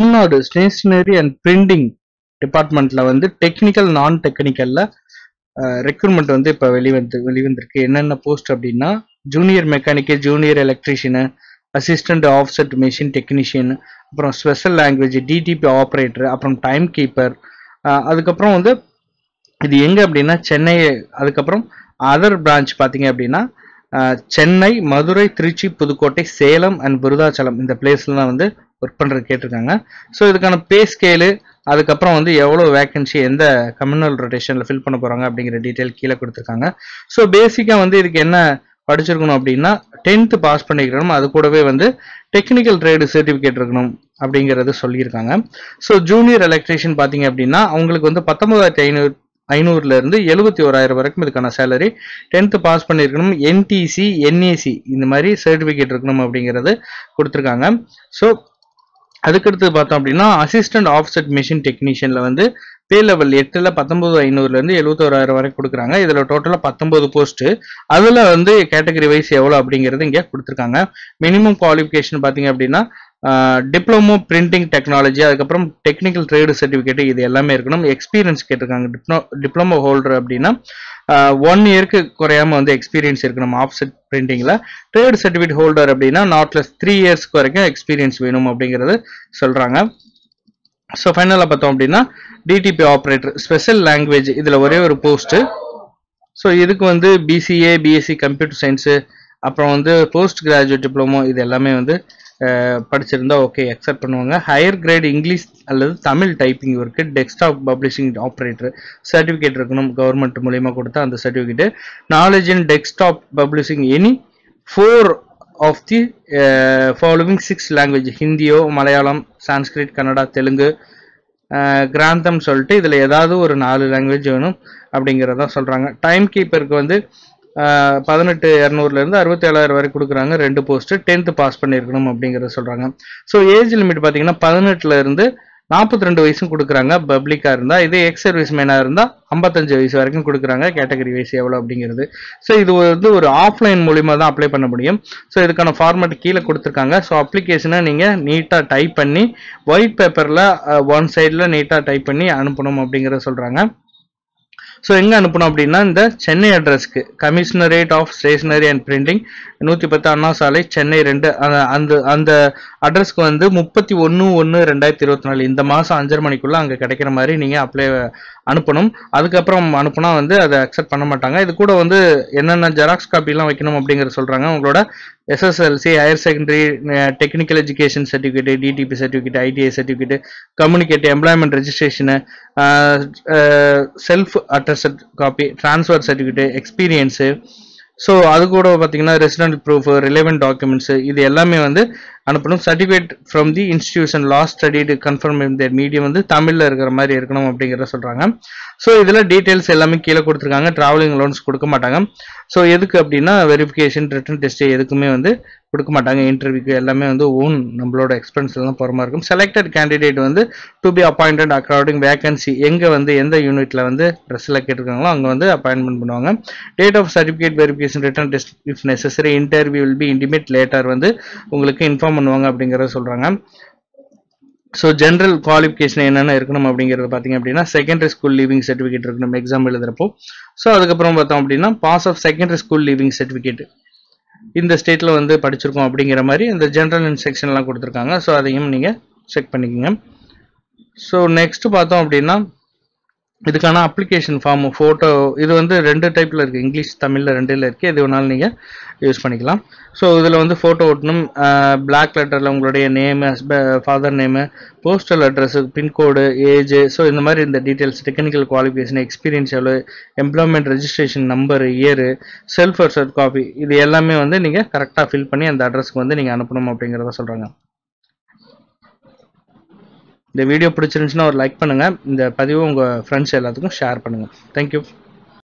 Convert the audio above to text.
Tamil Nadu stationary and printing டிபார்ட்மெண்ட்ல வந்து technical நான் டெக்னிக்கல்ல ரெக்ரூட்மெண்ட் வந்து இப்போ வெளிவந்திருக்கு. என்னென்ன போஸ்ட் அப்படின்னா junior mechanic, junior electrician, assistant offset machine technician, அப்புறம் ஸ்பெஷல் லாங்குவேஜ் டிடிபி ஆப்ரேட்டர், அப்புறம் டைம் கீப்பர். அதுக்கப்புறம் வந்து இது எங்கே அப்படின்னா சென்னை. அதுக்கப்புறம் அதர் பிரான்ச் பார்த்தீங்க அப்படின்னா சென்னை, மதுரை, திருச்சி, புதுக்கோட்டை, சேலம் அண்ட் விருதாச்சலம் இந்த பிளேஸ்லாம் வந்து ஒர்க் பண்ணுறது கேட்டிருக்காங்க. ஸோ இதுக்கான பே ஸ்கேலு, அதுக்கப்புறம் வந்து எவ்வளோ வேகன்சி எந்த கம்யூனல் ரொட்டேஷனில் ஃபில் பண்ண போகிறாங்க அப்படிங்கிற டீட்டெயில் கீழே கொடுத்துருக்காங்க. ஸோ பேசிக்காக வந்து இதுக்கு என்ன படிச்சிருக்கணும் அப்படின்னா 10th பாஸ் பண்ணிக்கணும். அது கூடவே வந்து டெக்னிக்கல் ட்ரேடு சர்டிஃபிகேட் இருக்கணும் அப்படிங்கிறது சொல்லியிருக்காங்க. ஸோ ஜூனியர் எலக்ட்ரீஷியன் பார்த்தீங்க அப்படின்னா அவங்களுக்கு வந்து 19,500 இருந்து 71,000 வரைக்கும் இதுக்கான சேலரி. 10th பாஸ் பண்ணியிருக்கணும். என்டிசி, என்ஏசி இந்த மாதிரி சர்டிஃபிகேட் இருக்கணும் அப்படிங்கிறது கொடுத்துருக்காங்க. ஸோ அதுக்கடுத்து பார்த்தோம் அப்படின்னா அசிஸ்டன்ட் ஆஃப்செட் மிஷின் டெக்னீஷியனில் வந்து பே லெவல் 8ல் 19,500 71,000 வரை கொடுக்குறாங்க. இதில் டோட்டலாக 19 போஸ்ட்டு. அதில் வந்து கேட்டகரி வைஸ் எவ்வளோ அப்படிங்கிறது இங்கே கொடுத்துருக்காங்க. மினிமம் குவாலிஃபிகேஷன் பார்த்தீங்க அப்படின்னா டிப்ளமோ பிரிண்டிங் டெக்னாலஜி, அதுக்கப்புறம் டெக்னிக்கல் ட்ரேடு சர்டிஃபிகேட் இது எல்லாமே இருக்கணும். எக்ஸ்பீரியன்ஸ் கேட்டிருக்காங்க. டிப்ளமோ ஹோல்டர் அப்படின்னா 1 இயருக்கு குறையாம வந்து எக்ஸ்பீரியன்ஸ் இருக்கணும் ஆஃப்செட் பிரிண்டிங்ல. ட்ரேட் சர்டிஃபிகேட் ஹோல்டர் அப்படின்னா நாட்லெஸ் 3 இயர்ஸ்க்கு வரைக்கும் எக்ஸ்பீரியன்ஸ் வேணும் அப்படிங்கிறது சொல்றாங்க. ஸோ ஃபைனலாக பார்த்தோம் அப்படின்னா டிடிபி ஆப்ரேட்டர் ஸ்பெஷல் லாங்குவேஜ் இதில் ஒரே ஒரு போஸ்ட்டு. ஸோ இதுக்கு வந்து பிசிஏ, பிஎஸ்சி கம்ப்யூட்டர் சயின்ஸு, அப்புறம் வந்து போஸ்ட் கிராஜுவேட் டிப்ளமோ இது எல்லாமே வந்து படிச்சிருந்தா ஓகே அக்செப்ட் பண்ணுவாங்க. ஹையர் கிரேட் இங்கிலீஷ் அல்லது Tamil typing work, desktop publishing operator certificate இருக்கணும். கவர்மெண்ட் மூலியமாக கொடுத்தா அந்த certificate. Knowledge in desktop publishing any 4 of the following 6 language, ஹிந்தியோ, மலையாளம், சான்ஸ்கிரிட், கன்னடா, தெலுங்கு, கிராந்தம் சொல்லிட்டு இதில் ஏதாவது ஒரு 4 லாங்குவேஜ் வேணும் அப்படிங்கிறதா சொல்கிறாங்க. டைம் கீப்பருக்கு வந்து 18,200 இருந்து 67,000 வரை கொடுக்குறாங்க. 2 போஸ்ட். 10th பாஸ் பண்ணியிருக்கணும் அப்படிங்கிறத சொல்றாங்க. ஸோ ஏஜ் லிமிட் பார்த்தீங்கன்னா 18 இருந்து 42 வயசும் கொடுக்குறாங்க பப்ளிக்கா இருந்தா. இதே எக்ஸ் சர்வீஸ் மேனா இருந்தா 55 வயசு வரைக்கும் கொடுக்குறாங்க. கேட்டகரி வைஸ் எவ்வளோ அப்படிங்கிறது. ஸோ இது வந்து ஒரு ஆஃப்லைன் மூலியமா தான் அப்ளை பண்ண முடியும். ஸோ இதுக்கான ஃபார்மேட் கீழே கொடுத்துருக்காங்க. ஸோ அப்ளிகேஷனை நீங்க நீட்டா டைப் பண்ணி ஒயிட் பேப்பர்ல 1 சைடில் நீட்டா டைப் பண்ணி அனுப்பணும் அப்படிங்கிறத சொல்றாங்க. ஸோ எங்கே அனுப்பணும் அப்படின்னா இந்த சென்னை அட்ரஸ்க்கு commissionerate of stationery and printing 110 Anna Salai Chennai 2 அந்த அட்ரஸ்க்கு வந்து 31/1/2024 இந்த மாதம் 5:30 மணிக்குள்ள அங்கே கிடைக்கிற மாதிரி நீங்கள் அனுப்பணும். அதுக்கப்புறம் அனுப்புனா வந்து அதை அக்செப்ட் பண்ண மாட்டாங்க. இது கூட வந்து என்னென்ன ஜெராக்ஸ் காப்பிலாம் வைக்கணும் அப்படிங்கிறத சொல்கிறாங்க. உங்களோட SSLC, higher secondary, technical education certificate, DTP certificate, ITI certificate, communicate, employment registration, self attested copy, transfer certificate, experience. So அது கூட பார்த்தீங்கன்னா ரெசிடென்ட் ப்ரூஃப், ரிலேவெண்ட் டாக்குமெண்ட்ஸு இது எல்லாமே வந்து அனுப்பணும். Certificate from the institution last studied confirm இந்த மீடியம் வந்து தமிழில் இருக்கிற மாதிரி இருக்கணும் அப்படிங்கிறத சொல்கிறாங்க. ஸோ இதில் டீட்டெயில்ஸ் எல்லாமே கீழே கொடுத்துருக்காங்க. ட்ராவலிங் லோன்ஸ் கொடுக்க மாட்டாங்க. ஸோ எதுக்கு அப்படின்னா வெரிஃபிகேஷன், ரிட்டன் டெஸ்ட் எதுக்குமே வந்து கொடுக்க மாட்டாங்க. இன்டர்வியூக்கு எல்லாமே வந்து ஓன் நம்மளோட எக்ஸ்பென்ஸ்ல தான் போகிற மாதிரி இருக்கும். செலக்டட் கேண்டிடேட் வந்து to be appointed according vacancy எங்கே வந்து எந்த யூனிட்ல வந்து ட்ரெஸ்ஸில் கேட்டிருக்காங்களோ அங்கே வந்து அப்பாயின்மெண்ட் பண்ணுவாங்க. Date of certificate verification, written test if necessary, interview will be intimate later வந்து உங்களுக்கு இன்ஃபார்ம் பண்ணுவாங்க அப்படிங்கிறத சொல்கிறாங்க. ஸோ ஜென்ரல் குவாலிஃபிகேஷன் என்னென்ன இருக்கணும் அப்படிங்கிறது பார்த்தீங்க அப்படின்னா செகண்டரி ஸ்கூல் லீவிங் சர்டிஃபிகேட் இருக்கணும் எக்ஸாம் எழுதுறப்போ. ஸோ அதுக்கப்புறம் பார்த்தோம் அப்படின்னா pass of secondary school leaving certificate இந்த ஸ்டேட்டில் வந்து படிச்சிருக்கோம் அப்படிங்கிற மாதிரி இந்த ஜென்ரல் இன்ஸ்ட்ரக்ஷன்லாம் கொடுத்துருக்காங்க. ஸோ அதையும் நீங்கள் செக் பண்ணிக்கோங்க. ஸோ நெக்ஸ்ட் பார்த்தோம் அப்படின்னா இதுக்கான அப்ளிகேஷன் ஃபார்ம், ஃபோட்டோ இது வந்து 2 டைப்பில் இருக்குது. இங்கிலீஷ், தமிழில் 2ல் இருக்குது. எது வேணாலும் நீங்கள் யூஸ் பண்ணிக்கலாம். ஸோ இதில் வந்து ஃபோட்டோ ஓட்டணும். பிளாக் லெட்டரில் உங்களுடைய name, father name, postal address, pincode, age, so இந்த மாதிரி இந்த டீட்டெயில்ஸ், டெக்னிக்கல் குவாலிஃபிகேஷன், எக்ஸ்பீரியன்ஸ் எவ்வளோ, employment registration number, year, self address copy இது எல்லாமே வந்து நீங்கள் கரெக்டாக ஃபில் பண்ணி அந்த அட்ரஸ்க்கு வந்து நீங்கள் அனுப்பணும் அப்படிங்கிறத சொல்கிறாங்க. இந்த வீடியோ பிடிச்சிருந்துச்சுன்னா ஒரு லைக் பண்ணுங்கள். இந்த பதிவு உங்கள் ஃப்ரெண்ட்ஸ் எல்லாத்துக்கும் ஷேர் பண்ணுங்கள். தேங்க்யூ.